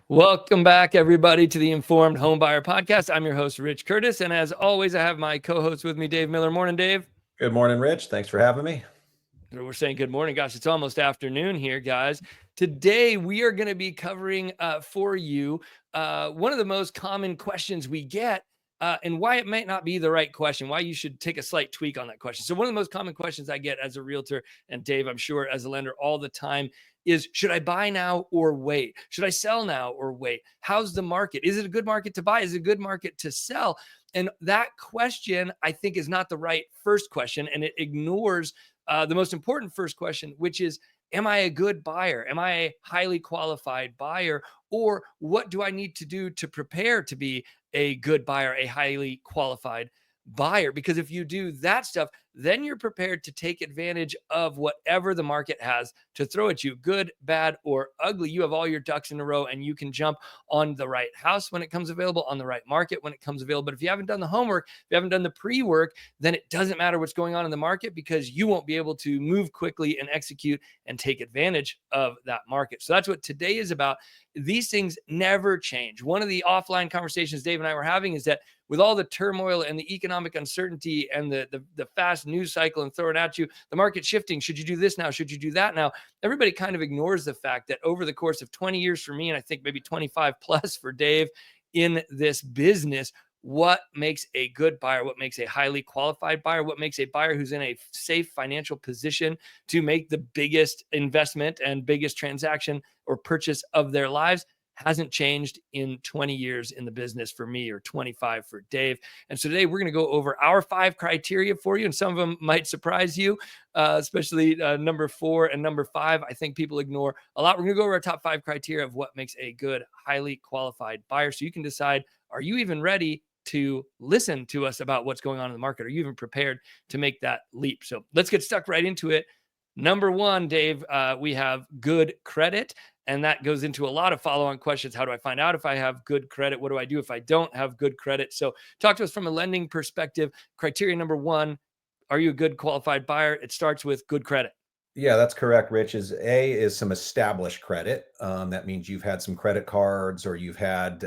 Welcome back, everybody, to the Informed Homebuyer Podcast. I'm your host, Rich Curtis, and as always, I have my co-host with me, Dave Miller. Morning, Dave. Good morning, Rich. Thanks for having me. We're saying good morning. Gosh, it's almost afternoon here, guys. Today, we are going to be covering for you one of the most common questions we get and why it might not be the right question, why you should take a slight tweak on that question. So one of the most common questions I get as a realtor, and Dave, I'm sure as a lender all the time, is should I buy now or wait? Should I sell now or wait? How's the market? Is it a good market to buy? Is it a good market to sell? And that question, I think, is not the right first question, and it ignores the most important first question, which is, am I a good buyer? Am I a highly qualified buyer? Or what do I need to do to prepare to be a good buyer, a highly qualified buyer? Because if you do that stuff, then you're prepared to take advantage of whatever the market has to throw at you, good, bad, or ugly. You have all your ducks in a row and you can jump on the right house when it comes available, on the right market when it comes available. But if you haven't done the homework, if you haven't done the pre-work, then it doesn't matter what's going on in the market because you won't be able to move quickly and execute and take advantage of that market. So that's what today is about. These things never change. One of the offline conversations Dave and I were having is that with all the turmoil and the economic uncertainty and the fast news cycle and throwing at you, the market shifting, should you do this now? Should you do that now? Everybody kind of ignores the fact that over the course of 20 years for me, and I think maybe 25 plus for Dave in this business, what makes a good buyer, what makes a highly qualified buyer, what makes a buyer who's in a safe financial position to make the biggest investment and biggest transaction or purchase of their lives hasn't changed in 20 years in the business for me, or 25 for Dave. And so today we're going to go over our 5 criteria for you, and some of them might surprise you, especially number 4 and number 5. I think people ignore a lot. We're going to go over our top 5 criteria of what makes a good, highly qualified buyer, so you can decide, are you even ready to listen to us about what's going on in the market? Are you even prepared to make that leap? So let's get stuck right into it. Number 1, Dave, we have good credit. And that goes into a lot of follow-on questions. How do I find out if I have good credit? What do I do if I don't have good credit? So talk to us from a lending perspective. Criteria number 1, are you a good qualified buyer? It starts with good credit. Yeah, that's correct, Rich. Is some established credit. That means you've had some credit cards, or you've had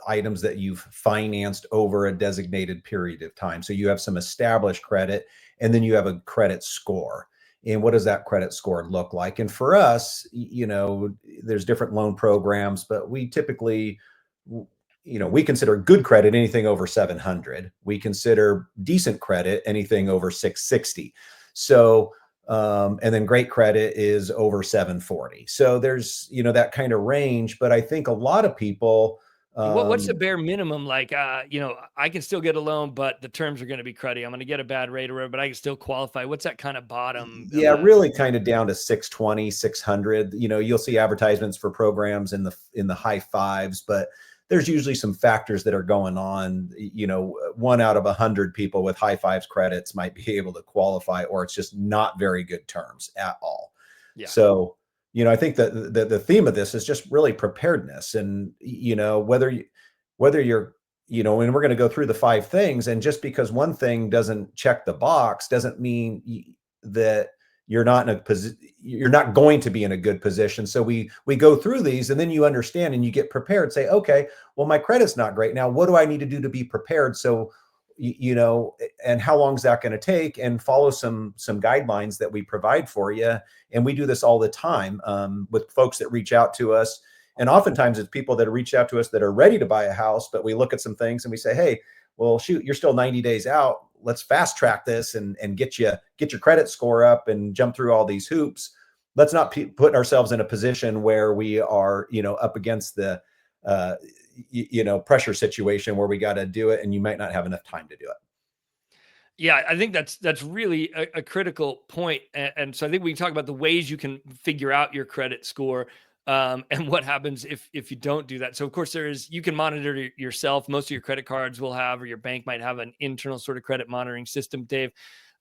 items that you've financed over a designated period of time. So you have some established credit, and then you have a credit score. And what does that credit score look like? And for us, there's different loan programs, but we typically, we consider good credit anything over 700. We consider decent credit anything over 660. So, and then great credit is over 740. So there's, that kind of range. But I think a lot of people, what's the bare minimum? Like, I can still get a loan, but the terms are going to be cruddy. I'm going to get a bad rate or whatever, but I can still qualify. What's that kind of bottom? Yeah, really kind of down to 620, 600. You'll see advertisements for programs in the high 5s, but there's usually some factors that are going on. 1 out of 100 people with high 5s credits might be able to qualify, or it's just not very good terms at all. Yeah. So, I think that the theme of this is just really preparedness, and whether you're, and we're going to go through the 5 things, and just because one thing doesn't check the box doesn't mean that you're not in a position, you're not going to be in a good position. So we go through these, and then you understand and you get prepared. Say, okay, well, my credit's not great now. What do I need to do to be prepared? So and how long is that going to take? And follow some guidelines that we provide for you. And we do this all the time with folks that reach out to us. And oftentimes it's people that reach out to us that are ready to buy a house, but we look at some things and we say, hey, well, shoot, you're still 90 days out. Let's fast track this and get your credit score up and jump through all these hoops. Let's not put ourselves in a position where we are, up against the, pressure situation where we got to do it, and you might not have enough time to do it. Yeah, I think that's really a critical point. And so I think we can talk about the ways you can figure out your credit score and what happens if you don't do that. So of course you can monitor yourself. Most of your credit cards will have, or your bank might have, an internal sort of credit monitoring system, Dave.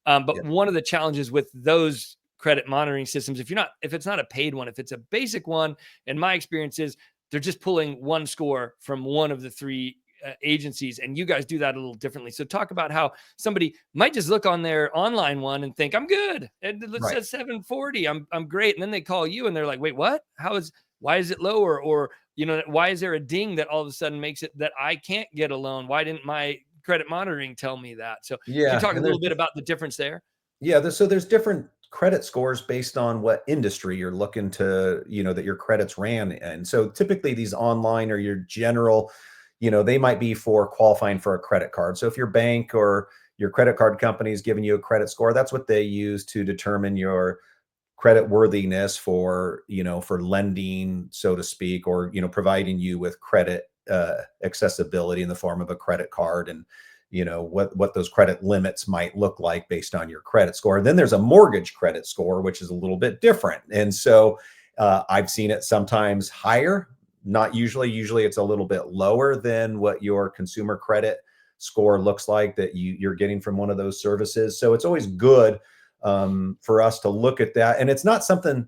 But one of the challenges with those credit monitoring systems, if it's not a paid one, if it's a basic one, in my experience is they're just pulling one score from one of the 3 agencies, and you guys do that a little differently. So talk about how somebody might just look on their online one and think, I'm good. And it says 740. I'm great. And then they call you and they're like, wait, what? why is it lower? Or, why is there a ding that all of a sudden makes it that I can't get a loan? Why didn't my credit monitoring tell me that? So could you Yeah, talk a and little bit about the difference there? so there's different credit scores based on what industry you're looking to, that your credits ran in. So typically these online or your general, they might be for qualifying for a credit card. So if your bank or your credit card company is giving you a credit score, that's what they use to determine your credit worthiness for, for lending, so to speak, or, providing you with credit accessibility in the form of a credit card, and what those credit limits might look like based on your credit score. And then there's a mortgage credit score, which is a little bit different. And so I've seen it sometimes higher, not usually. Usually it's a little bit lower than what your consumer credit score looks like that you're getting from one of those services. So it's always good for us to look at that. And it's not something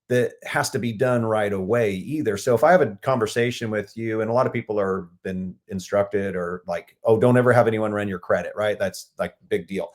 that has to be done right away either. So if I have a conversation with you, and a lot of people are been instructed or like, oh, don't ever have anyone run your credit, right? That's like big deal.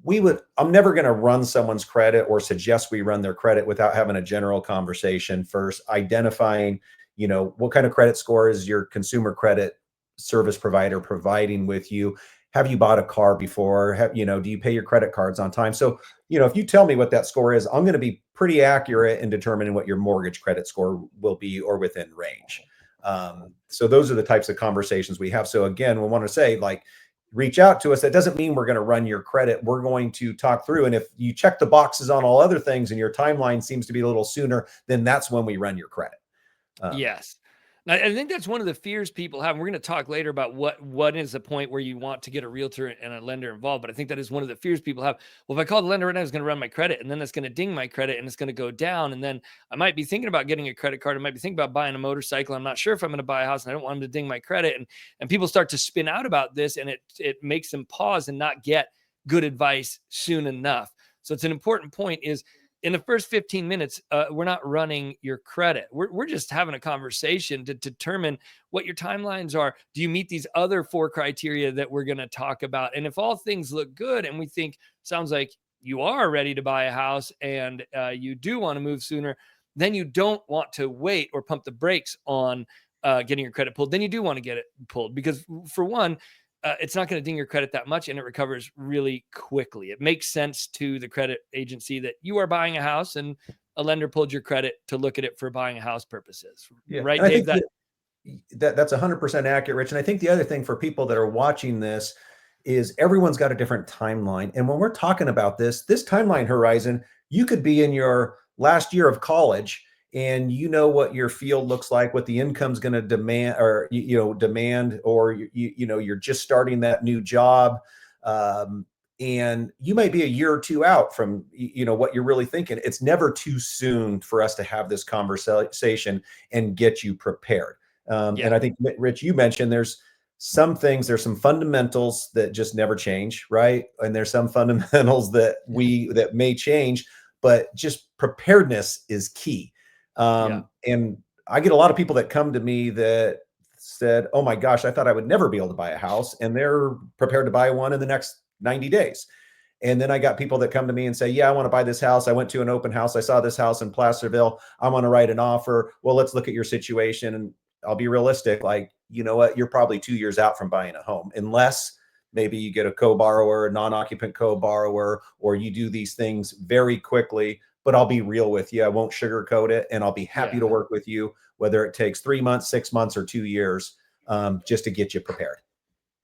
I'm never going to run someone's credit or suggest we run their credit without having a general conversation first, identifying, what kind of credit score is your consumer credit service provider providing with you? Have you bought a car before? Do you pay your credit cards on time? So, if you tell me what that score is, I'm going to be pretty accurate in determining what your mortgage credit score will be or within range. So those are the types of conversations we have. So again, we want to say, like, reach out to us. That doesn't mean we're going to run your credit. We're going to talk through. And if you check the boxes on all other things and your timeline seems to be a little sooner, then that's when we run your credit. Yes. I think that's one of the fears people have. And we're going to talk later about what is the point where you want to get a realtor and a lender involved. But I think that is one of the fears people have. Well, if I call the lender right now, it's going to run my credit, and then it's going to ding my credit, and it's going to go down. And then I might be thinking about getting a credit card. I might be thinking about buying a motorcycle. I'm not sure if I'm going to buy a house, and I don't want them to ding my credit. And people start to spin out about this, and it makes them pause and not get good advice soon enough. So it's an important point is, in the first 15 minutes, we're not running your credit. We're just having a conversation to determine what your timelines are. Do you meet these other 4 criteria that we're going to talk about? And if all things look good and we think, sounds like you are ready to buy a house and you do want to move sooner, then you don't want to wait or pump the brakes on getting your credit pulled. Then you do want to get it pulled because, for one, it's not going to ding your credit that much, and it recovers really quickly. It makes sense to the credit agency that you are buying a house and a lender pulled your credit to look at it for buying a house purposes. Yeah. Right, And I Dave? think that's 100% accurate, Rich. And I think the other thing for people that are watching this is everyone's got a different timeline. And when we're talking about this timeline horizon, you could be in your last year of college and you know what your field looks like, what the income's going to demand, or demand, or you're just starting that new job. And you might be a year or two out from what you're really thinking. It's never too soon for us to have this conversation and get you prepared. And I think, Rich, you mentioned there's some fundamentals that just never change, right? And there's some fundamentals that may change, but just preparedness is key. And I get a lot of people that come to me that said, "Oh my gosh, I thought I would never be able to buy a house," and they're prepared to buy one in the next 90 days. And then I got people that come to me and say, "Yeah, I want to buy this house. I went to an open house. I saw this house in Placerville. I want to write an offer." Well, let's look at your situation. And I'll be realistic. Like, you know what? You're probably 2 years out from buying a home, unless maybe you get a co-borrower, a non-occupant co-borrower, or you do these things very quickly. But I'll be real with you. I won't sugarcoat it. And I'll be happy to work with you, whether it takes 3 months, 6 months, or 2 years, just to get you prepared.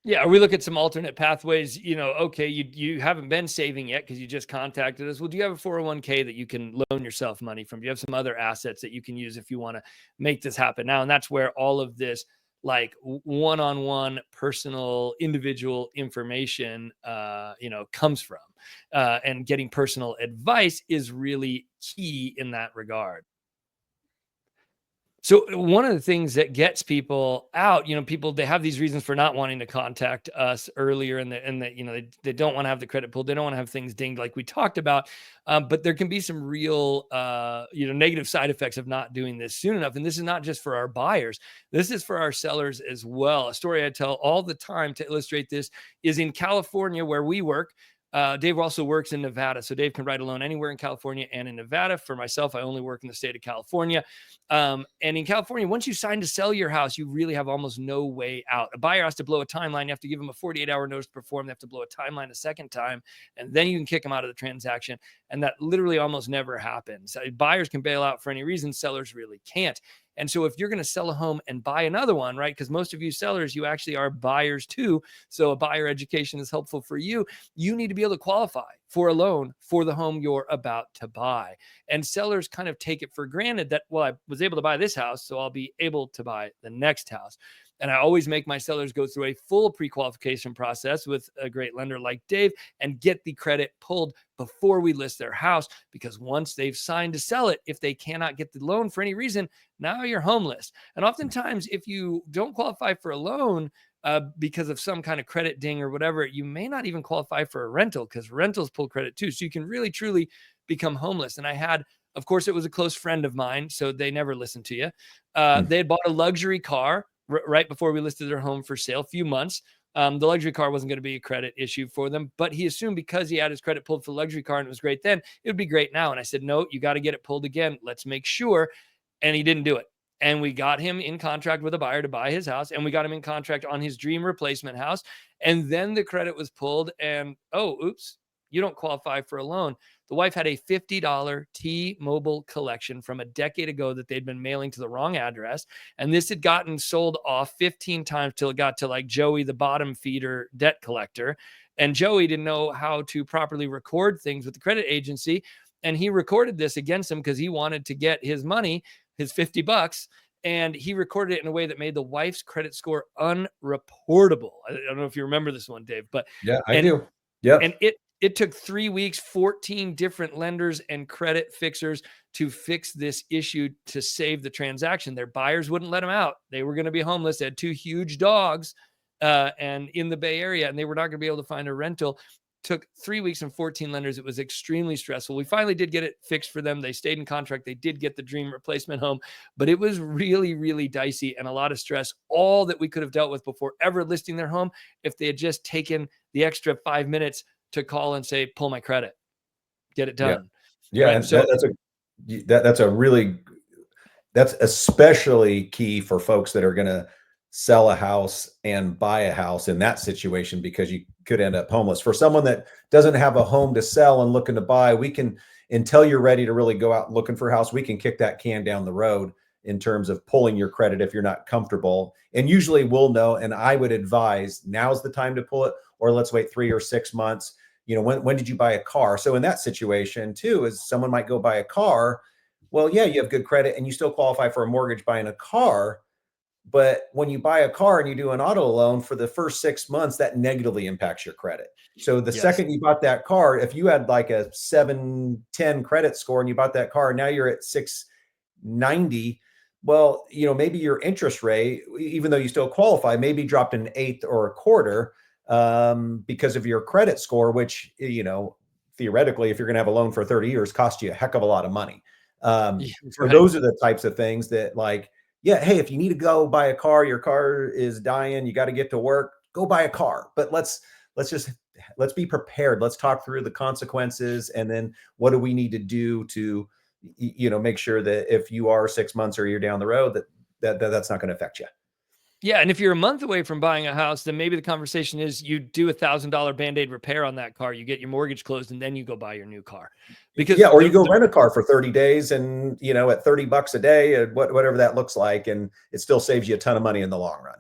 Yeah, or we look at some alternate pathways. Okay, you haven't been saving yet because you just contacted us. Well, do you have a 401k that you can loan yourself money from? Do you have some other assets that you can use if you want to make this happen now? And that's where all of this, like, one-on-one personal individual information comes from. And getting personal advice is really key in that regard. So one of the things that gets people out, people, they have these reasons for not wanting to contact us earlier, and they don't want to have the credit pulled, they don't want to have things dinged, like we talked about. But there can be some real, negative side effects of not doing this soon enough. And this is not just for our buyers; this is for our sellers as well. A story I tell all the time to illustrate this is in California, where we work. Dave also works in Nevada, so Dave can write a loan anywhere in California and in Nevada. For myself, I only work in the state of California. And in California, once you sign to sell your house, you really have almost no way out. A buyer has to blow a timeline. You have to give them a 48-hour notice to perform. They have to blow a timeline a second time, and then you can kick them out of the transaction. And that literally almost never happens. Buyers can bail out for any reason. Sellers really can't. And so if you're going to sell a home and buy another one, right? Because most of you sellers, you actually are buyers too. So a buyer education is helpful for you. You need to be able to qualify for a loan for the home you're about to buy. And sellers kind of take it for granted that, well, I was able to buy this house, so I'll be able to buy the next house. And I always make my sellers go through a full pre-qualification process with a great lender like Dave and get the credit pulled before we list their house. Because once they've signed to sell it, if they cannot get the loan for any reason, now you're homeless. And oftentimes, if you don't qualify for a loan because of some kind of credit ding or whatever, you may not even qualify for a rental, because rentals pull credit too. So you can really, truly become homeless. And I had, of course, it was a close friend of mine, so they never listened to you. They had bought a luxury car right before we listed their home for sale, a few months. The luxury car wasn't going to be a credit issue for them, but he assumed because he had his credit pulled for the luxury car and it was great then, it would be great now. And I said, no, you got to get it pulled again. Let's make sure. And he didn't do it. And we got him in contract with a buyer to buy his house, and we got him in contract on his dream replacement house. And then the credit was pulled, and oops, you don't qualify for a loan. The wife had a $50 T-Mobile collection from a decade ago that they'd been mailing to the wrong address. And this had gotten sold off 15 times till it got to like Joey, the bottom feeder debt collector. And Joey didn't know how to properly record things with the credit agency. And he recorded this against him because he wanted to get his money, his $50. And he recorded it in a way that made the wife's credit score unreportable. I don't know if you remember this one, Dave, but Yeah, I do. Yep. and it took 3 weeks, 14 different lenders and credit fixers to fix this issue to save the transaction. Their buyers wouldn't let them out. They were going to be homeless. They had 2 huge dogs and in the Bay Area, and they were not going to be able to find a rental. Took 3 weeks and 14 lenders. It was extremely stressful. We finally did get it fixed for them. They stayed in contract. They did get the dream replacement home, but it was really, really dicey and a lot of stress. All that we could have dealt with before ever listing their home if they had just taken the extra 5 minutes to call and say, pull my credit, get it done. Yeah. Right? And So that's especially key for folks that are going to sell a house and buy a house in that situation, because you could end up homeless. For someone that doesn't have a home to sell and looking to buy, we can, until you're ready to really go out looking for a house, we can kick that can down the road in terms of pulling your credit if you're not comfortable. And usually we'll know, and I would advise now's the time to pull it, or let's wait 3 or 6 months. You know, when did you buy a car? So in that situation too, is someone might go buy a car. Well, yeah, you have good credit and you still qualify for a mortgage buying a car. But when you buy a car and you do an auto loan for the first 6 months, that negatively impacts your credit. So the yes. second you bought that car, if you had like a 710 credit score and you bought that car, now you're at 690. Well, you know, maybe your interest rate, even though you still qualify, maybe dropped an eighth or a quarter because of your credit score, which, you know, theoretically, if you're going to have a loan for 30 years, cost you a heck of a lot of money. Yeah, So those are the types of things that, like, yeah, hey, if you need to go buy a car, your car is dying, you got to get to work, go buy a car. But let's be prepared. Let's talk through the consequences, and then what do we need to do to, you know, make sure that if you are 6 months or you're down the road, that's not going to affect you. Yeah, and if you're a month away from buying a house, then maybe the conversation is you do $1,000 Band-Aid repair on that car, you get your mortgage closed, and then you go buy your new car. Because yeah, or you go rent a car for 30 days and, you know, at $30 a day, whatever that looks like, and it still saves you a ton of money in the long run.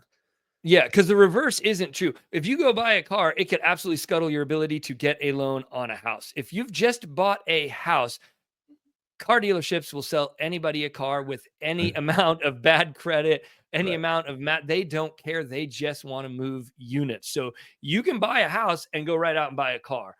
Yeah, because the reverse isn't true. If you go buy a car, it could absolutely scuttle your ability to get a loan on a house. If you've just bought a house, car dealerships will sell anybody a car with any amount of bad credit, any Right. amount of they don't care. They just want to move units. So you can buy a house and go right out and buy a car.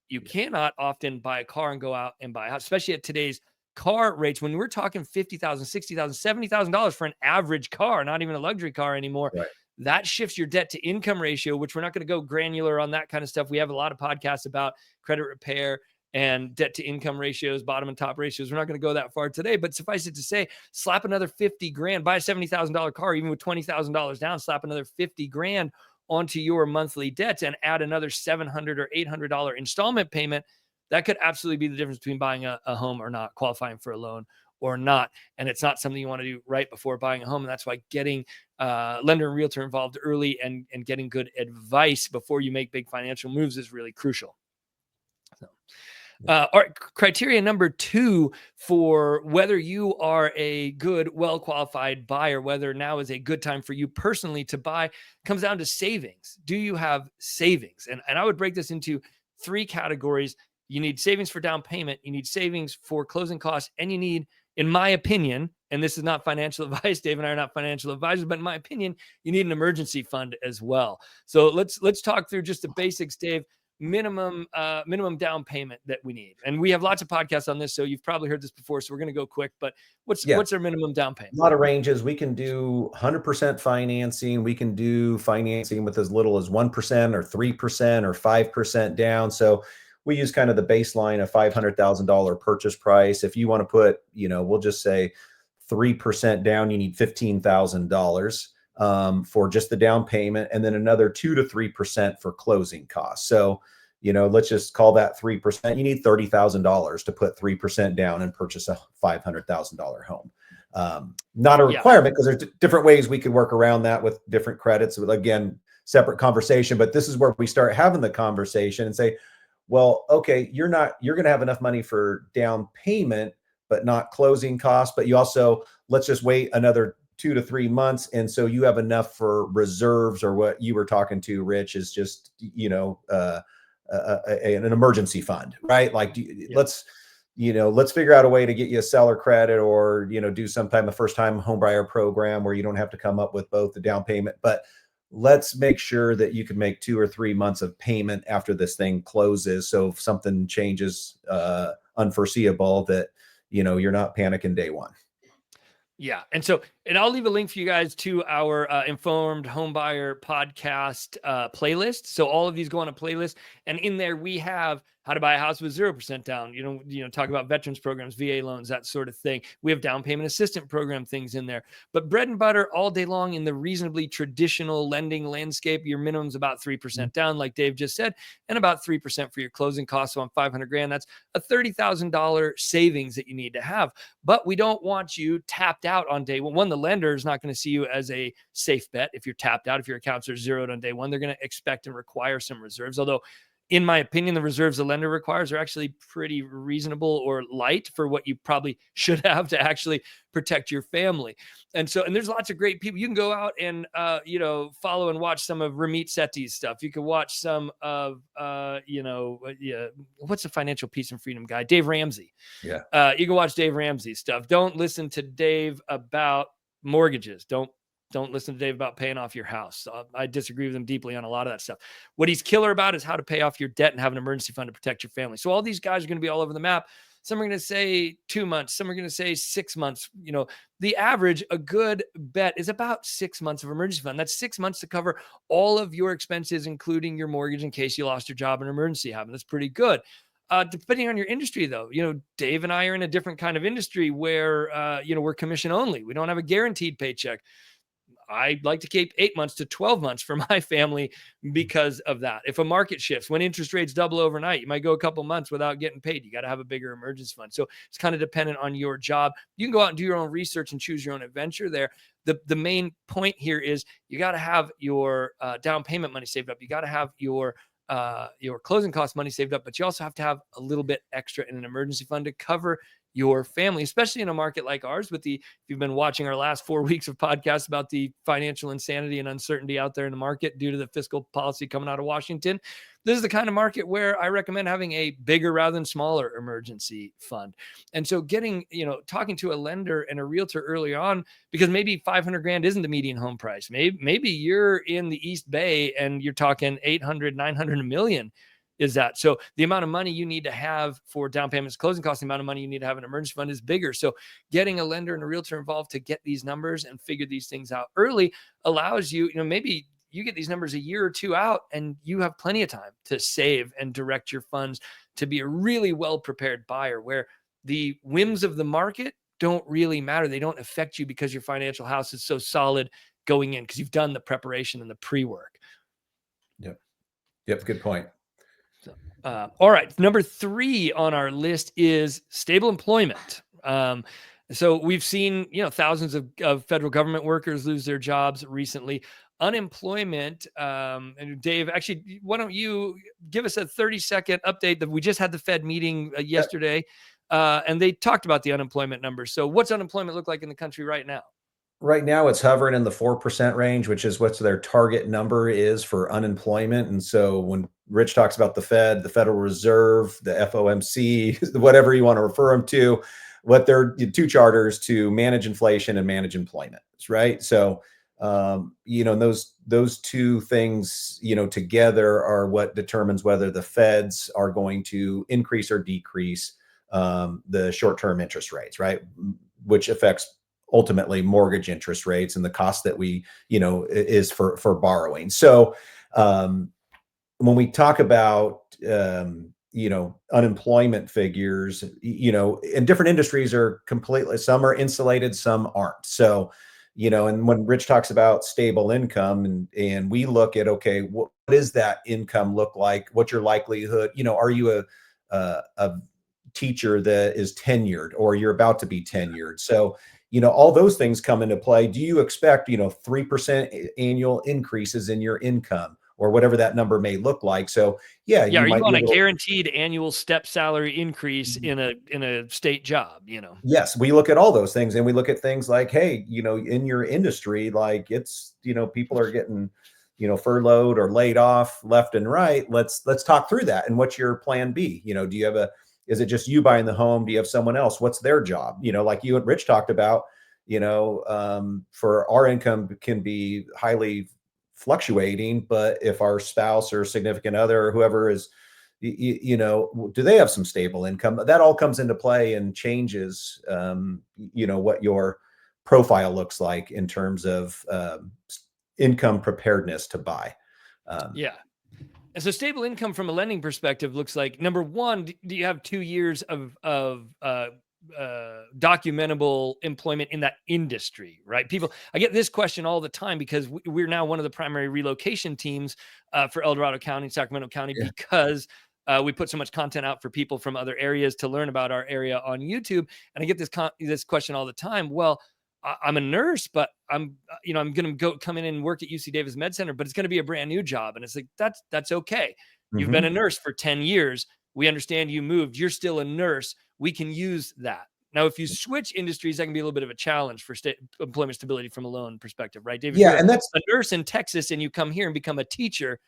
You cannot often buy a car and go out and buy a house, especially at today's car rates. When we're talking $50,000, $60,000, $70,000 for an average car, not even a luxury car anymore, Right. that shifts your debt to income ratio, which we're not going to go granular on that kind of stuff. We have a lot of podcasts about credit repair and debt to income ratios, bottom and top ratios. We're not going to go that far today, but suffice it to say, slap another 50 grand, buy a $70,000 car, even with $20,000 down, slap another 50 grand onto your monthly debts and add another $700 or $800 installment payment, that could absolutely be the difference between buying a home or not, qualifying for a loan or not. And it's not something you want to do right before buying a home. And that's why getting lender and realtor involved early and getting good advice before you make big financial moves is really crucial. So, all right, criteria number 2 for whether you are a good, well-qualified buyer, whether now is a good time for you personally to buy, comes down to savings. Do you have savings? And I would break this into 3 categories. You need savings for down payment, you need savings for closing costs, and you need, in my opinion, and this is not financial advice, Dave and I are not financial advisors, but in my opinion, you need an emergency fund as well. So let's talk through just the basics, Dave. Minimum down payment that we need, and we have lots of podcasts on this, so you've probably heard this before, so we're going to go quick. But what's our minimum down payment? A lot of ranges. We can do 100% financing. We can do financing with as little as 1% or 3% or 5% down. So we use kind of the baseline of $500,000 purchase price. If you want to put, we'll just say 3% down, you need $15,000 for just the down payment, and then another 2 to 3% for closing costs. So, let's just call that 3%. You need $30,000 to put 3% down and purchase a $500,000 home. Not a requirement, because there's different ways we could work around that with different credits. Again, separate conversation, but this is where we start having the conversation and say, well, okay, you're going to have enough money for down payment, but not closing costs. But you also, let's just wait another 2 to 3 months. And so you have enough for reserves, or what you were talking to, Rich, is just, an emergency fund, right? Like, let's figure out a way to get you a seller credit, or, do some type of first time home buyer program where you don't have to come up with both the down payment, but let's make sure that you can make 2 or 3 months of payment after this thing closes. So if something changes, unforeseeable, that, you're not panicking day one. Yeah. And I'll leave a link for you guys to our Informed Homebuyer podcast playlist. So all of these go on a playlist, and in there we have how to buy a house with 0% down, talk about veterans programs, VA loans, that sort of thing. We have down payment assistant program things in there, but bread and butter all day long in the reasonably traditional lending landscape, your minimum's about 3% down, like Dave just said, and about 3% for your closing costs. So on $500,000, that's a $30,000 savings that you need to have. But we don't want you tapped out on day one. The lender is not going to see you as a safe bet if you're tapped out. If your accounts are zeroed on day one, they're going to expect and require some reserves. Although, in my opinion, the reserves the lender requires are actually pretty reasonable or light for what you probably should have to actually protect your family. And there's lots of great people. You can go out and, follow and watch some of Ramit Sethi's stuff. You can watch some of, what's the financial peace and freedom guy? Dave Ramsey. Yeah. You can watch Dave Ramsey's stuff. Don't listen to Dave about mortgages. Don't listen to Dave about paying off your house. I disagree with him deeply on a lot of that stuff. What he's killer about is how to pay off your debt and have an emergency fund to protect your family. So all these guys are going to be all over the map. Some are going to say 2 months. Some are going to say 6 months. The average, a good bet, is about 6 months of emergency fund. That's 6 months to cover all of your expenses, including your mortgage in case you lost your job and emergency happened. That's pretty good. Depending on your industry, though, Dave and I are in a different kind of industry where, we're commission only. We don't have a guaranteed paycheck. I like to keep 8 months to 12 months for my family because of that. If a market shifts, when interest rates double overnight, you might go a couple months without getting paid. You got to have a bigger emergency fund. So it's kind of dependent on your job. You can go out and do your own research and choose your own adventure there. The main point here is you got to have your down payment money saved up. You got to have your closing cost money saved up, but you also have to have a little bit extra in an emergency fund to cover your family, especially in a market like ours. If you've been watching our last 4 weeks of podcasts about the financial insanity and uncertainty out there in the market due to the fiscal policy coming out of Washington, this is the kind of market where I recommend having a bigger rather than smaller emergency fund. And so talking to a lender and a realtor early on, because maybe $500,000 isn't the median home price. Maybe you're in the East Bay and you're talking 800, 900, $1 million. Is that so? The amount of money you need to have for down payments, closing costs, the amount of money you need to have in an emergency fund is bigger. So getting a lender and a realtor involved to get these numbers and figure these things out early allows you, maybe you get these numbers a year or two out and you have plenty of time to save and direct your funds to be a really well-prepared buyer, where the whims of the market don't really matter. They don't affect you because your financial house is so solid going in, because you've done the preparation and the pre-work. Yep. Yep. Good point. So, all right. Number 3 on our list is stable employment. So we've seen, thousands of federal government workers lose their jobs recently. Unemployment, and Dave, actually, why don't you give us a 30-second update that we just had the Fed meeting Yep. yesterday, and they talked about the unemployment numbers. So what's unemployment look like in the country right now? Right now, it's hovering in the 4% range, which is what their target number is for unemployment. And so when Rich talks about the Fed, the Federal Reserve, the FOMC, whatever you want to refer them to, what they're two charters to manage inflation and manage employment, right? So, and those two things, together are what determines whether the Feds are going to increase or decrease the short-term interest rates, right? Which affects ultimately mortgage interest rates and the cost that is for borrowing. So when we talk about unemployment figures, in different industries are completely, some are insulated, some aren't. So and when Rich talks about stable income, and we look at, okay, what does that income look like? What's your likelihood? Are you a teacher that is tenured, or you're about to be tenured? So all those things come into play. Do you expect 3% annual increases in your income, or whatever that number may look like? So yeah, Yeah, you are you might be on a able to. guaranteed annual step salary increase in a state job? Yes, we look at all those things, and we look at things like, hey, in your industry, like it's, people are getting, furloughed or laid off left and right. Let's talk through that. And what's your plan B? Do you have is it just you buying the home? Do you have someone else? What's their job? Like you and Rich talked about, for our income can be highly fluctuating, but if our spouse or significant other or whoever is, do they have some stable income? That all comes into play and changes, what your profile looks like in terms of income preparedness to buy. Um, Yeah. And so stable income from a lending perspective looks like, number one, do you have 2 years of documentable employment in that industry, right? I get this question all the time because we're now one of the primary relocation teams for El Dorado County, Sacramento County, yeah. because we put so much content out for people from other areas to learn about our area on YouTube. And I get this question all the time. Well, I'm a nurse, but I'm going to come in and work at UC Davis Med Center, but it's going to be a brand new job. And it's like, that's okay. You've been a Mhm. nurse for 10 years. We understand you moved. You're still a nurse. We can use that. Now, if you switch industries, that can be a little bit of a challenge for employment stability from a loan perspective, right? Dave, if Yeah, you're and that's a nurse in Texas and you come here and become a teacher,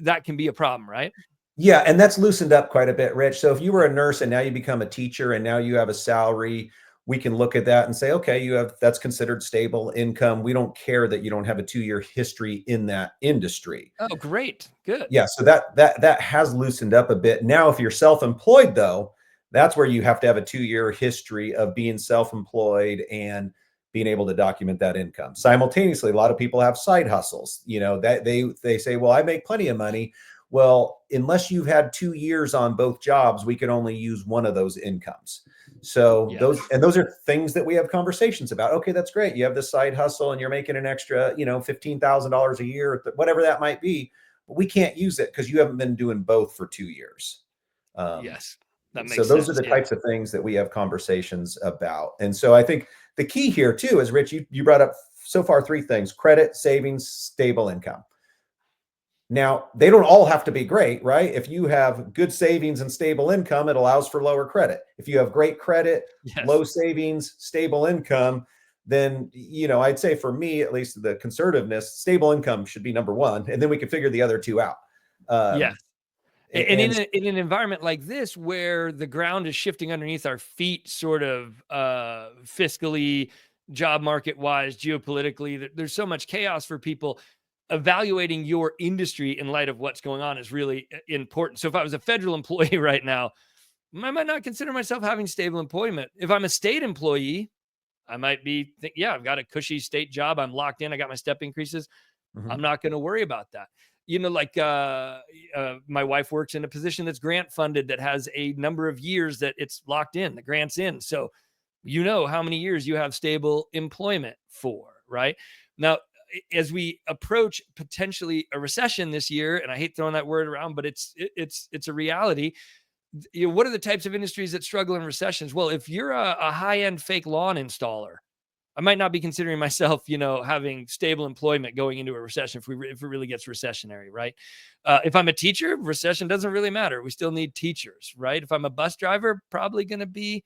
that can be a problem, right? Yeah, and that's loosened up quite a bit, Rich. So if you were a nurse and now you become a teacher and now you have a salary, we can look at that and say, okay, that's considered stable income. We don't care that you don't have a 2-year history in that industry. Oh, great. Good. Yeah, so that has loosened up a bit. Now, if you're self-employed, though, that's where you have to have a 2-year history of being self-employed and being able to document that income. Simultaneously, a lot of people have side hustles. That they say, well, I make plenty of money. Well, unless you've had 2 years on both jobs, we can only use one of those incomes. So Yes. those are things that we have conversations about. Okay, that's great. You have this side hustle and you're making an extra, $15,000 a year, whatever that might be, but we can't use it because you haven't been doing both for 2 years. Um, Yes. That so makes those are sense. the Yeah. types of things that we have conversations about. And so I think the key here too is, Rich, you brought up so far 3 things: credit, savings, stable income. Now, they don't all have to be great, right? If you have good savings and stable income, it allows for lower credit. If you have great credit, Yes. low savings, stable income, then, I'd say for me, at least the conservativeness, stable income should be number one. And then we can figure the other two out. Yes. Um, And and in an environment like this, where the ground is shifting underneath our feet, sort of fiscally, job market wise, geopolitically, there's so much chaos for people. Evaluating your industry in light of what's going on is really important. So if I was a federal employee right now, I might not consider myself having stable employment. If I'm a state employee, I might yeah, I've got a cushy state job. I'm locked in. I got my step increases. I'm Mhm. not going to worry about that. Like my wife works in a position that's grant funded that has a number of years that it's locked in, the grant's in. So, how many years you have stable employment for, right? Now, as we approach potentially a recession this year, and I hate throwing that word around, but it's a reality. What are the types of industries that struggle in recessions? Well, if you're a high-end fake lawn installer, I might not be considering myself, having stable employment going into a recession if it really gets recessionary, right? If I'm a teacher, recession doesn't really matter. We still need teachers, right? If I'm a bus driver, probably going to be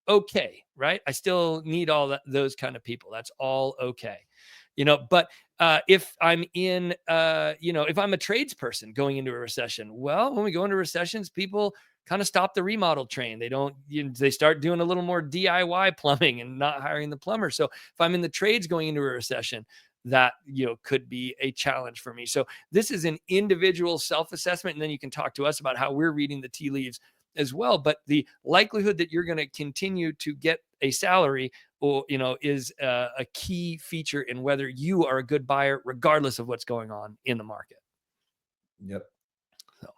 okay, right? I still need those kind of people. That's all okay. But if I'm if I'm a tradesperson going into a recession, well, when we go into recessions, people kind of stop the remodel train. They start doing a little more DIY plumbing and not hiring the plumber. So if I'm in the trades going into a recession, that could be a challenge for me. So this is an individual self-assessment, and then you can talk to us about how we're reading the tea leaves as well. But the likelihood that you're going to continue to get a salary or is a key feature in whether you are a good buyer, regardless of what's going on in the market. Yep. So,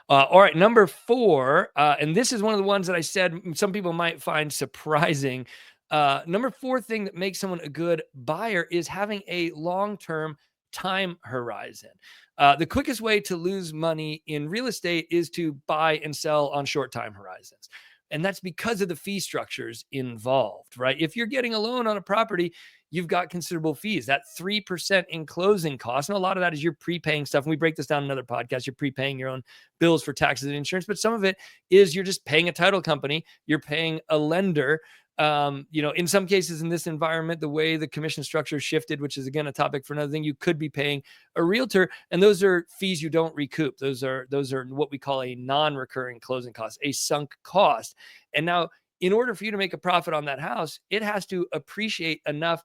all right, number 4, and this is one of the ones that I said some people might find surprising. Number 4 thing that makes someone a good buyer is having a long-term time horizon. The quickest way to lose money in real estate is to buy and sell on short time horizons. And that's because of the fee structures involved, right? If you're getting a loan on a property, you've got considerable fees. That 3% in closing costs, and a lot of that is you're prepaying stuff. And we break this down in another podcast. You're prepaying your own bills for taxes and insurance, but some of it is you're just paying a title company, you're paying a lender. In some cases in this environment, the way the commission structure shifted, which is again a topic for another thing, you could be paying a realtor, and those are fees you don't recoup. Those are what we call a non-recurring closing cost, a sunk cost. And now, in order for you to make a profit on that house, it has to appreciate enough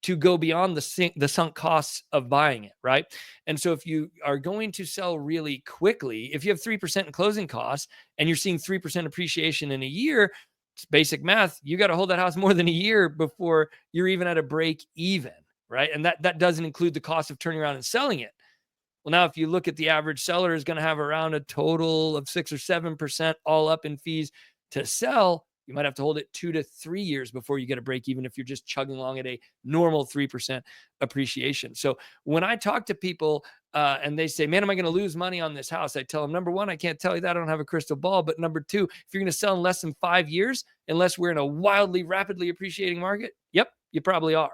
to go beyond the sunk costs of buying it, right? And so if you are going to sell really quickly, if you have 3% in closing costs and you're seeing 3% appreciation in a year, it's basic math. You got to hold that house more than a year before you're even at a break even, right? And that doesn't include the cost of turning around and selling it. Well, now if you look at the average seller is going to have around a total of 6 or 7% all up in fees to sell. You might have to hold it 2 to 3 years before you get a break, even if you're just chugging along at a normal 3% appreciation. So when I talk to people and they say, man, am I going to lose money on this house? I tell them, number one, I can't tell you that. I don't have a crystal ball. But number two, if you're going to sell in less than 5 years, unless we're in a wildly, rapidly appreciating market, yep, you probably are.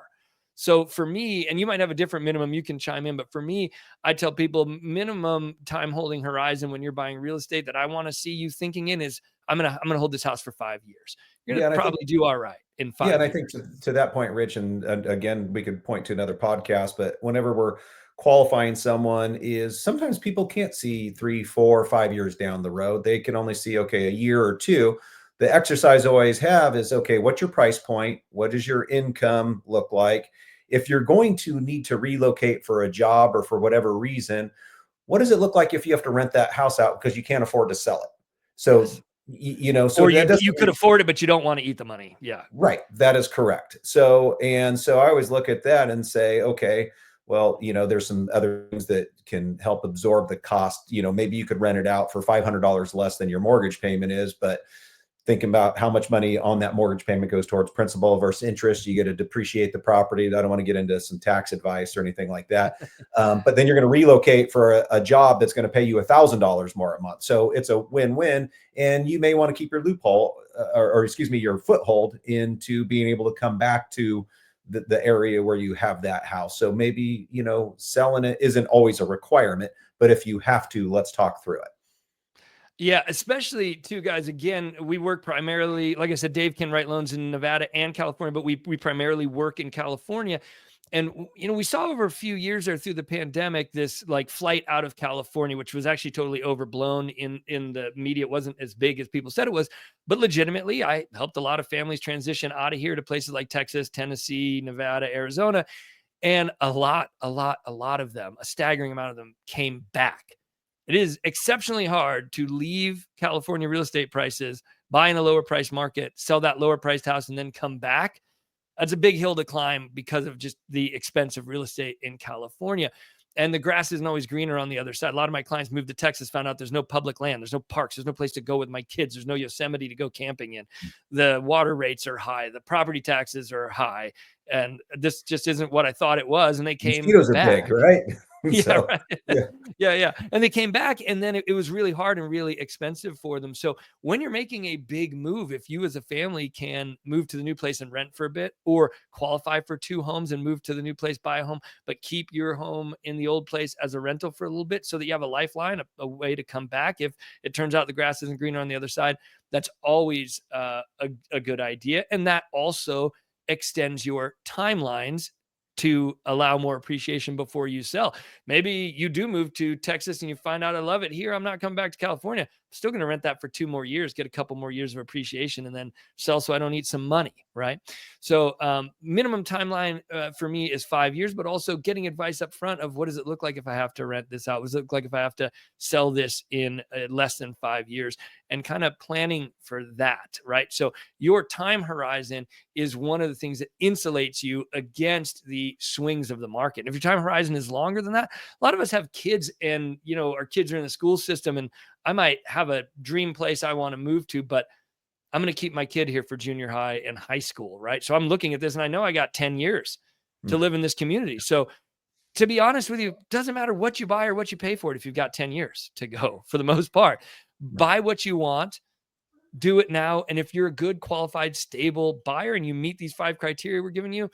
So for me, and you might have a different minimum, you can chime in, but for me, I tell people minimum time holding horizon when you're buying real estate that I want to see you thinking in is I'm gonna hold this house for 5 years. You're gonna probably do all right in 5 Yeah, and I years. think to that point, Rich, and again, we could point to another podcast, but whenever we're qualifying someone, is sometimes people can't see 3, 4, 5 years down the road. They can only see, okay, a year or two. The exercise I always have is, okay, what's your price point? What does your income look like? If you're going to need to relocate for a job or for whatever reason, what does it look like if you have to rent that house out because you can't afford to sell it? So, Yes. so Or that doesn't you could afford it, but you don't want to eat the money. Yeah. Right. That is correct. So I always look at that and say, okay, well, there's some other things that can help absorb the cost. Maybe you could rent it out for $500 less than your mortgage payment is, but thinking about how much money on that mortgage payment goes towards principal versus interest, you get to depreciate the property. I don't want to get into some tax advice or anything like that. But then you're going to relocate for a job that's going to pay you $1,000 more a month. So it's a win-win. And you may want to keep your loophole or excuse me, your foothold into being able to come back to the area where you have that house. So maybe, selling it isn't always a requirement, but if you have to, let's talk through it. Yeah, especially too, guys. Again, we work primarily, like I said, Dave can write loans in Nevada and California, but we primarily work in California. And we saw over a few years there through the pandemic this like flight out of California, which was actually totally overblown in the media. It wasn't as big as people said it was, but legitimately, I helped a lot of families transition out of here to places like Texas, Tennessee, Nevada, Arizona, and a lot of them, a staggering amount of them, came back. It is exceptionally hard to leave California real estate prices, buy in a lower price market, sell that lower priced house, and then come back. That's a big hill to climb because of just the expense of real estate in California. And the grass isn't always greener on the other side. A lot of my clients moved to Texas, found out there's no public land, there's no parks, there's no place to go with my kids, there's no Yosemite to go camping in. The water rates are high, the property taxes are high. and this just isn't what I thought it was. And they came Mosquitoes are big, back. right? Yeah, So, right. yeah. Yeah. And they came back, and then it was really hard and really expensive for them. So when you're making a big move, if you as a family can move to the new place and rent for a bit, or qualify for 2 homes and move to the new place, buy a home, but keep your home in the old place as a rental for a little bit so that you have a lifeline, a way to come back if it turns out the grass isn't greener on the other side, that's always a good idea. And that also extends your timelines to allow more appreciation before you sell. Maybe you do move to Texas and you find out I love it here. I'm not coming back to California. I'm still going to rent that for 2 more years, get a couple more years of appreciation, and then sell so I don't need some money, right? So minimum timeline for me is 5 years, but also getting advice up front of what does it look like if I have to rent this out? What does it look like if I have to sell this in less than 5 years? And kind of planning for that, right? So your time horizon is one of the things that insulates you against the swings of the market. And if your time horizon is longer than that, a lot of us have kids, and our kids are in the school system, and I might have a dream place I want to move to, but I'm going to keep my kid here for junior high and high school, right? So I'm looking at this and I know I got 10 years to live in this community. So to be honest with you, it doesn't matter what you buy or what you pay for it if you've got 10 years to go for the most part. Buy what you want, do it now. And if you're a good, qualified, stable buyer and you meet these 5 criteria we're giving you,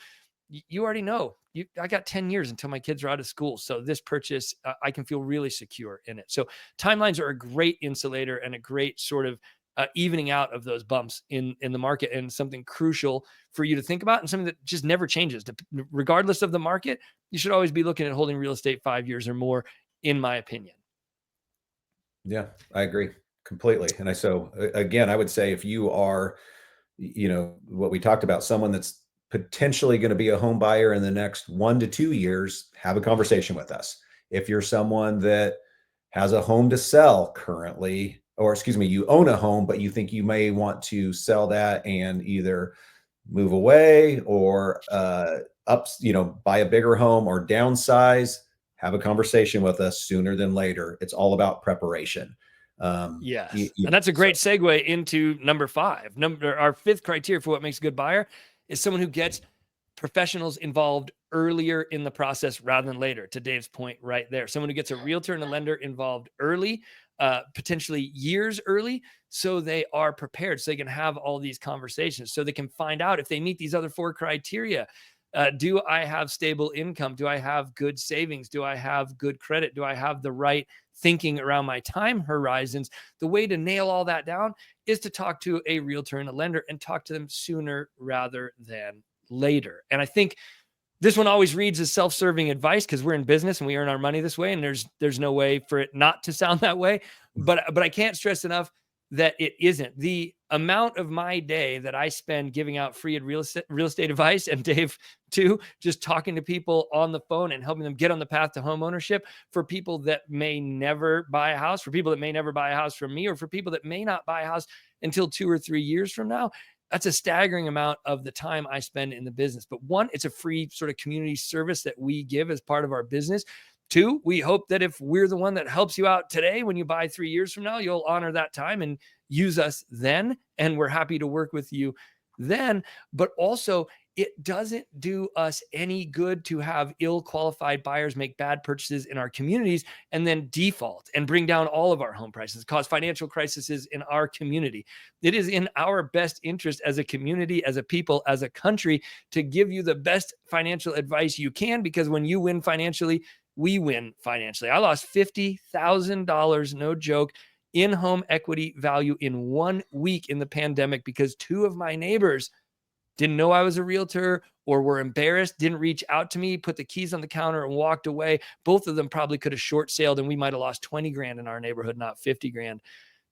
you already know I got 10 years until my kids are out of school. So this purchase, I can feel really secure in it. So timelines are a great insulator and a great sort of evening out of those bumps in the market, and something crucial for you to think about, and something that just never changes. Regardless of the market, you should always be looking at holding real estate 5 years or more, in my opinion. Yeah, I agree completely. And again, I would say if you are, what we talked about, someone that's potentially going to be a home buyer in the next 1 to 2 years, have a conversation with us. If you're someone that has a home to sell currently, or excuse me, you own a home, but you think you may want to sell that and either move away or buy a bigger home or downsize, have a conversation with us sooner than later. It's all about preparation. Yes. And that's a great segue into number 5. Our 5th criteria for what makes a good buyer is someone who gets professionals involved earlier in the process rather than later, to Dave's point right there. Someone who gets a realtor and a lender involved early, potentially years early, so they are prepared, so they can have all these conversations, so they can find out if they meet these other 4 criteria. Do I have stable income? Do I have good savings? Do I have good credit? Do I have the right thinking around my time horizons? The way to nail all that down is to talk to a realtor and a lender, and talk to them sooner rather than later. And I think this one always reads as self-serving advice because we're in business and we earn our money this way, and there's no way for it not to sound that way. But I can't stress enough that it isn't. The amount of my day that I spend giving out free real estate advice, and Dave too, just talking to people on the phone and helping them get on the path to home ownership, for people that may never buy a house, for people that may never buy a house from me, or for people that may not buy a house until 2 or 3 years from now. That's a staggering amount of the time I spend in the business. But one, it's a free sort of community service that we give as part of our business. 2, we hope that if we're the one that helps you out today, when you buy 3 years from now, you'll honor that time and use us then. And we're happy to work with you then. But also, it doesn't do us any good to have ill-qualified buyers make bad purchases in our communities and then default and bring down all of our home prices, cause financial crises in our community. It is in our best interest as a community, as a people, as a country, to give you the best financial advice you can, because when you win financially, we win financially. I lost $50,000, no joke, in home equity value in 1 week in the pandemic because 2 of my neighbors didn't know I was a realtor, or were embarrassed, didn't reach out to me, put the keys on the counter and walked away. Both of them probably could have short sailed, and we might have lost 20 grand in our neighborhood, not 50 grand,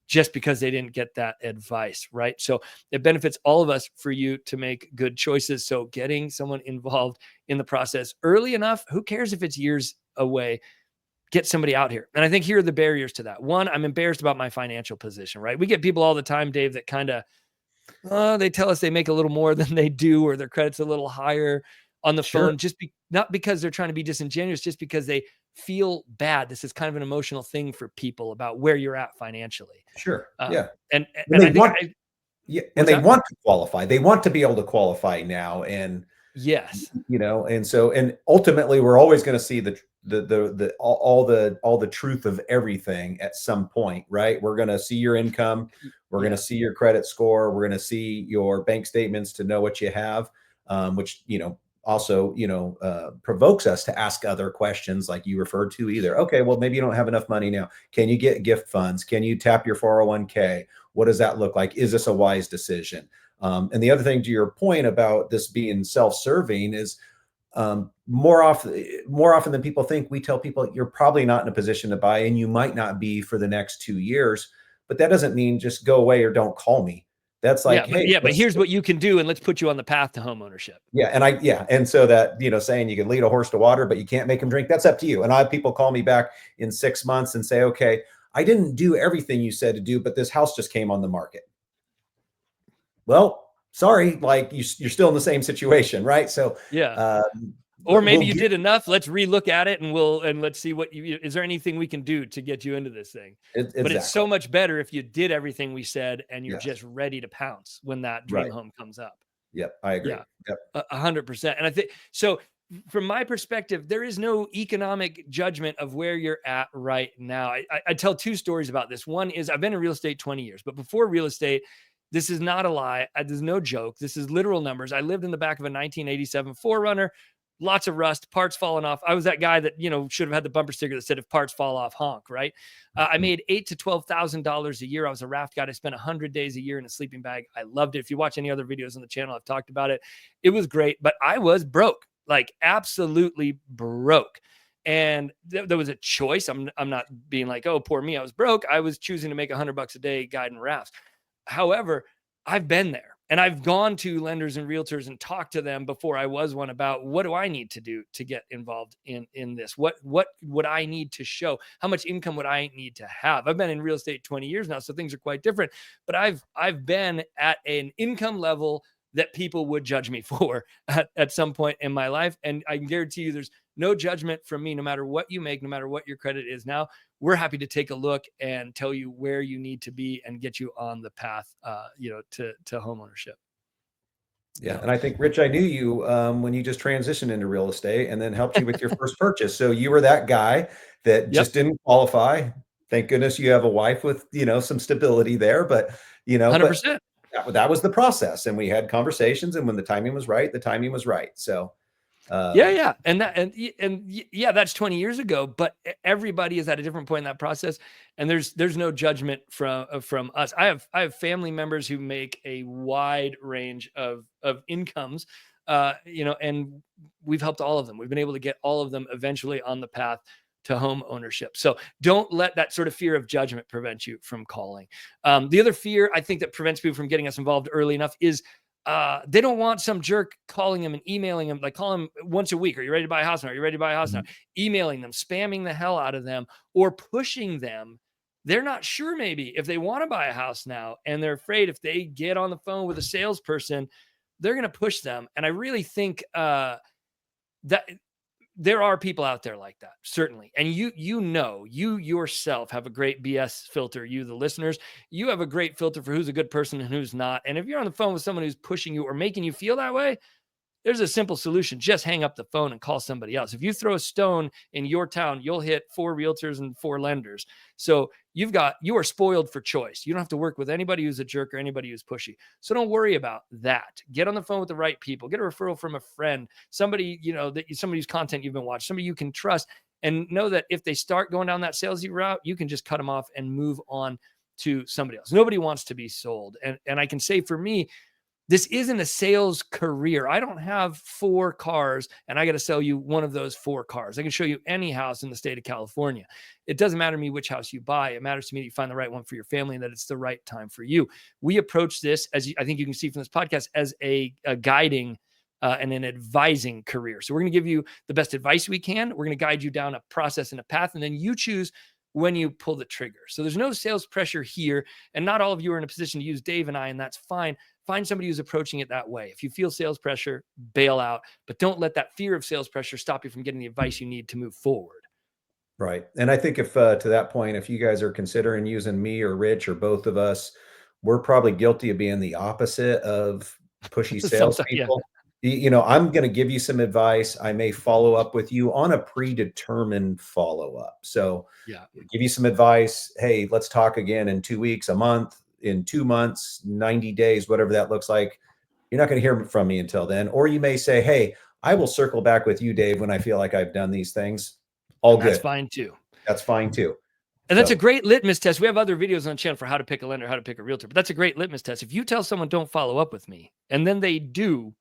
just because they didn't get that advice, right? So it benefits all of us for you to make good choices. So getting someone involved in the process early enough, who cares if it's years away, get somebody out here. And I think here are the barriers to that. One, I'm embarrassed about my financial position, right? We get people all the time, Dave, that kind of, they tell us they make a little more than they do, or their credit's a little higher on the Sure. phone, not because they're trying to be disingenuous, just because they feel bad. This is kind of an emotional thing for people about where you're at financially. Sure. Yeah. And I think Yeah, and they want to qualify. They want to be able to qualify now. And Yes. And so, and ultimately we're always going to see all the truth of everything at some point, right? We're going to see your income, we're going to Yeah. see your credit score, we're going to see your bank statements to know what you have, which also provokes us to ask other questions like you referred to. Either, okay, well, maybe you don't have enough money now, can you get gift funds, can you tap your 401k, what does that look like, is this a wise decision? And the other thing, to your point about this being self-serving, is more often than people think, we tell people you're probably not in a position to buy, and you might not be for the next 2 years. But that doesn't mean just go away or don't call me. That's like, hey, But here's what you can do, and let's put you on the path to home ownership. and so that, saying you can lead a horse to water, but you can't make him drink, that's up to you. And I have people call me back in 6 months and say, okay, I didn't do everything you said to do, but this house just came on the market. Well, sorry, like you're still in the same situation, right? So, Yeah. Or maybe we'll you did enough. Let's relook at it, and let's see is there anything we can do to get you into this thing? But it's exactly. so much better if you did everything we said and you're Yes. just ready to pounce when that dream Right. home comes up. Yep. I agree. Yeah, Yep. 100%. And I think so. From my perspective, there is no economic judgment of where you're at right now. I tell two stories about this. One is I've been in real estate 20 years, but before real estate, this is not a lie. There's no joke. This is literal numbers. I lived in the back of a 1987 4Runner, lots of rust, parts falling off. I was that guy that should have had the bumper sticker that said "If parts fall off, honk." Right? I made $8,000 to $12,000 a year. I was a raft guide. I spent 100 days a year in a sleeping bag. I loved it. If you watch any other videos on the channel, I've talked about it. It was great, but I was broke, like absolutely broke. And there was a choice. I'm not being like, oh, poor me, I was broke. I was choosing to make $100 a day guiding rafts. However, I've been there, and I've gone to lenders and realtors and talked to them before I was one about what do I need to do to get involved in this? What would I need to show? How much income would I need to have? I've been in real estate 20 years now, so things are quite different. But I've been at an income level that people would judge me for at some point in my life. And I can guarantee you there's no judgment from me, no matter what you make, no matter what your credit is now. We're happy to take a look and tell you where you need to be and get you on the path, to home ownership. Yeah. And I think, Rich, I knew you when you just transitioned into real estate and then helped you with your first purchase. So you were that guy that Yep. just didn't qualify. Thank goodness you have a wife with, some stability there, but, but 100%. that was the process. And we had conversations, and when the timing was right, the timing was right. So, Yeah, um, yeah. And that's 20 years ago, but everybody is at a different point in that process, and there's no judgment from us. I have family members who make a wide range of incomes, and we've helped all of them. We've been able to get all of them eventually on the path to home ownership. So don't let that sort of fear of judgment prevent you from calling. The other fear I think that prevents people from getting us involved early enough is they don't want some jerk calling them and emailing them, like call them once a week. Are you ready to buy a house now? Are you ready to buy a house now? Emailing them, spamming the hell out of them, or pushing them. They're not sure maybe if they want to buy a house now, and they're afraid if they get on the phone with a salesperson, they're going to push them. And I really think that there are people out there like that, certainly. And you yourself have a great BS filter. You, the listeners, you have a great filter for who's a good person and who's not. And if you're on the phone with someone who's pushing you or making you feel that way, there's a simple solution. Just hang up the phone and call somebody else. If you throw a stone in your town, you'll hit 4 realtors and 4 lenders. So you are spoiled for choice. You don't have to work with anybody who's a jerk or anybody who's pushy. So don't worry about that. Get on the phone with the right people. Get a referral from a friend, somebody, somebody whose content you've been watching, somebody you can trust, and know that if they start going down that salesy route, you can just cut them off and move on to somebody else. Nobody wants to be sold. And I can say for me, this isn't a sales career. I don't have 4 cars and I got to sell you one of those 4 cars. I can show you any house in the state of California. It doesn't matter to me which house you buy. It matters to me that you find the right one for your family and that it's the right time for you. We approach this, I think you can see from this podcast, as a guiding and an advising career. So we're going to give you the best advice we can. We're going to guide you down a process and a path, and then you choose when you pull the trigger. So there's no sales pressure here, and not all of you are in a position to use Dave and I, and that's fine. Find somebody who's approaching it that way. If you feel sales pressure, bail out, but don't let that fear of sales pressure stop you from getting the advice you need to move forward. right. And I think if to that point, if you guys are considering using me or Rich or both of us, we're probably guilty of being the opposite of pushy Sometimes, yeah. salespeople. I'm going to give you some advice. I may follow up with you on a predetermined follow up. So Yeah. give you some advice. Hey, let's talk again in 2 weeks, a month, in 2 months, 90 days, whatever that looks like. You're not going to hear from me until then. Or you may say, hey, I will circle back with you, Dave, when I feel like I've done these things. All And that's good. fine too. That's fine too. And that's a So great litmus test. We have other videos on the channel for how to pick a lender, how to pick a realtor, but that's a great litmus test. If you tell someone don't follow up with me and then they do,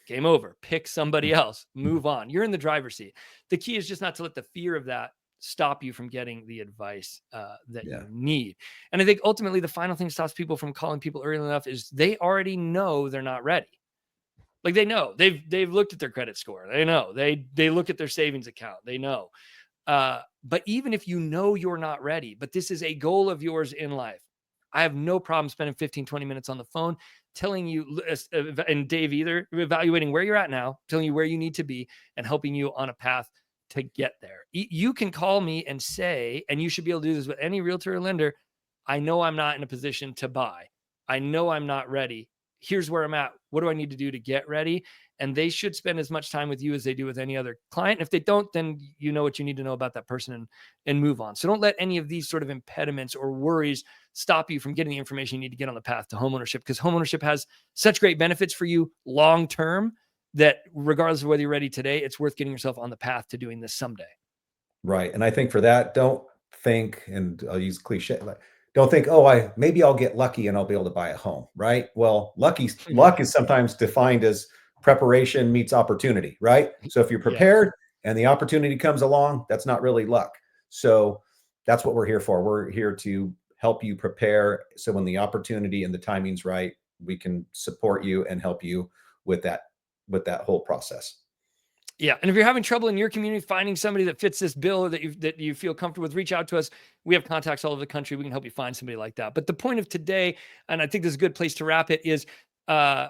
game over, pick somebody else, move on. You're in the driver's seat. The key is just not to let the fear of that stop you from getting the advice that yeah, you need. And I think ultimately the final thing that stops people from calling people early enough is they already know they're not ready. Like they know they've looked at their credit score. They know they look at their savings account. They know. But even if you know you're not ready, but this is a goal of yours in life, I have no problem spending 15, 20 minutes on the phone telling you, and Dave either, evaluating where you're at now, telling you where you need to be, and helping you on a path to get there. You can call me and say, and you should be able to do this with any realtor or lender, I know I'm not in a position to buy. I know I'm not ready. Here's where I'm at. What do I need to do to get ready? And they should spend as much time with you as they do with any other client. If they don't, then you know what you need to know about that person and move on. So don't let any of these sort of impediments or worries stop you from getting the information you need to get on the path to homeownership, because homeownership has such great benefits for you long term that regardless of whether you're ready today, it's worth getting yourself on the path to doing this someday. right. And I think for that, don't think, and I'll use cliche, like, don't think, oh, maybe I'll get lucky and I'll be able to buy a home, right? Well, luck is sometimes defined as preparation meets opportunity, right? So if you're Yes. prepared and the opportunity comes along, that's not really luck. So that's what we're here for. We're here to help you prepare. So when the opportunity and the timing's right, we can support you and help you with that whole process. Yeah, and if you're having trouble in your community finding somebody that fits this bill that you feel comfortable with, reach out to us. We have contacts all over the country. We can help you find somebody like that. But the point of today, and I think this is a good place to wrap it, is uh,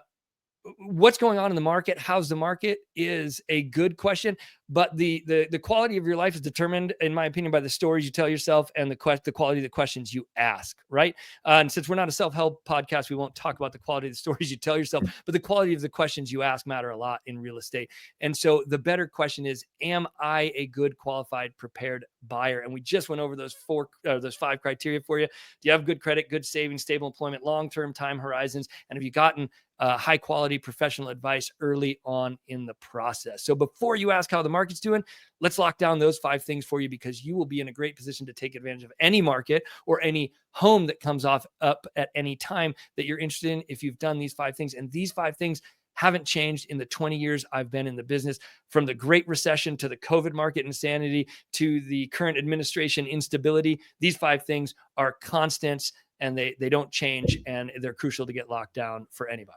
what's going on in the market, how's the market, is a good question, but the quality of your life is determined, in my opinion, by the stories you tell yourself and the quality of the questions you ask, right? And since we're not a self-help podcast, we won't talk about the quality of the stories you tell yourself, but the quality of the questions you ask matter a lot in real estate. And so the better question is, am I a good, qualified, prepared buyer? And we just went over those those 5 criteria for you. Do you have good credit, good savings, stable employment, long-term time horizons, and have you gotten high quality professional advice early on in the process? So before you ask how the market's doing, let's lock down those 5 things for you, because you will be in a great position to take advantage of any market or any home that comes up at any time that you're interested in if you've done these 5 things. And these 5 things haven't changed in the 20 years I've been in the business, from the Great Recession to the COVID market insanity to the current administration instability. These 5 things are constants, and they don't change, and they're crucial to get locked down for any buyer.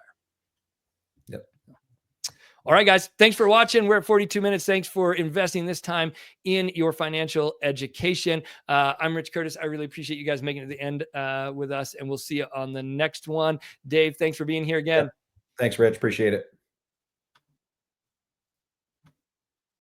Yep. All right, guys, thanks for watching. We're at 42 minutes. Thanks for investing this time in your financial education. I'm Rich Curtis. I really appreciate you guys making it to the end with us, and we'll see you on the next one. Dave, thanks for being here again. Yep. Thanks, Rich. Appreciate it.